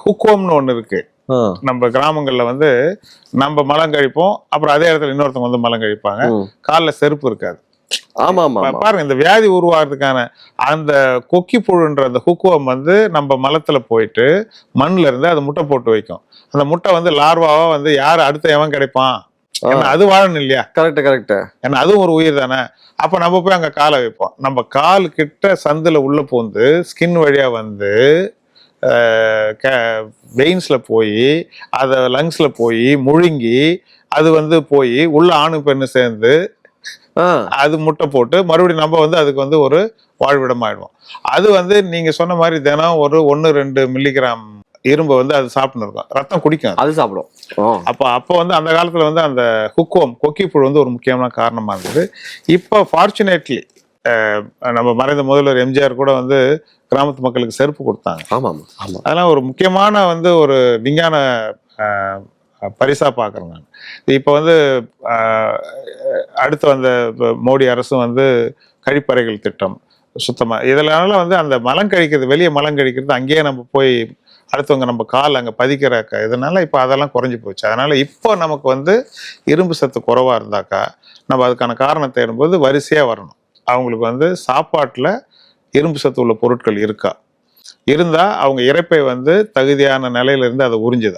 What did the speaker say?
ஹுக்கோம்னு ஒண்ணு இருக்கு. நம்ம கிராமங்கள்ல வந்து நம்ம மலம் கழிப்போம், அப்புறம் அதே இடத்துல இன்னொருத்தவங்க வந்து மலம் கழிப்பாங்க. கால்ல செருப்பு இருக்காது. ஆமா ஆமா பாருங்க, இந்த வியாதி உருவாகிறதுக்கான அந்த கொக்கி புழுன்ற அந்த ஹுக்கோம் வந்து நம்ம மலத்துல போயிட்டு மண்ணுல இருந்து அது முட்டை போட்டு வைக்கும். அந்த முட்டை வந்து லார்வாவா வந்து யாரு அடுத்த எவன் கிடைப்பான், அது வாழணும் இல்லையா? Correct correct. ஏன்னா அதுவும் ஒரு உயிர் தானே. அப்ப நம்ம போய் அங்க காலை வைப்போம். நம்ம கால் கிட்ட சந்துல உள்ள போந்து ஸ்கின் வழியா வந்து வெயின்ஸ்ல போய் அத லங்ஸ்ல போய் முழுங்கி அது வந்து போய் உள்ள ஆணு பெண்ணு சேர்ந்து அது முட்டை போட்டு மறுபடியும் நம்ம வந்து அதுக்கு வந்து ஒரு வாழ்விடம் ஆயிடுவோம். அது வந்து நீங்க சொன்ன மாதிரி தினம் ஒரு 1-2 மில்லிகிராம் இரும்பு வந்து அது சாப்பிட்டு இருக்கும், ரத்தம் குடிக்கும், அது சாப்பிடும். அப்போ வந்து அந்த காலத்துல வந்து அந்த ஹுக்கோம் கொக்கி புழு வந்து ஒரு முக்கியமான காரணமா இருந்தது. இப்போ ஃபார்ச்சுனேட்லி நம்ம மறைந்த முதல்வர் எம்ஜிஆர் கூட வந்து கிராமத்து மக்களுக்கு செருப்பு கொடுத்தாங்க. அதெல்லாம் ஒரு முக்கியமான வந்து ஒரு விஞ்ஞான பரிசா பார்க்குறேன் நான். இப்போ வந்து அடுத்து வந்த மோடி அரசும் வந்து கழிப்பறைகள் திட்டம் சுத்தமா இதனால வந்து அந்த மலம் கழிக்கிறது, வெளியே மலம் கழிக்கிறது அங்கேயே நம்ம போய் அடுத்தவங்க நம்ம கால் அங்கே பதிக்கிற இதனால இப்போ அதெல்லாம் குறைஞ்சி போச்சு. அதனால இப்போ நமக்கு வந்து இரும்பு சத்து குறைவா இருந்தாக்கா நம்ம அதுக்கான காரணத்தை தேடும்போது வரிசையா வரணும். அவங்களுக்கு வந்து சாப்பாட்டுல இரும்பு சத்து உள்ள பொருட்கள் இருக்கா, இருந்தா அவங்க இரைப்பை வந்து தகுதியான நிலையில இருந்து அதை உறிஞ்சுதா,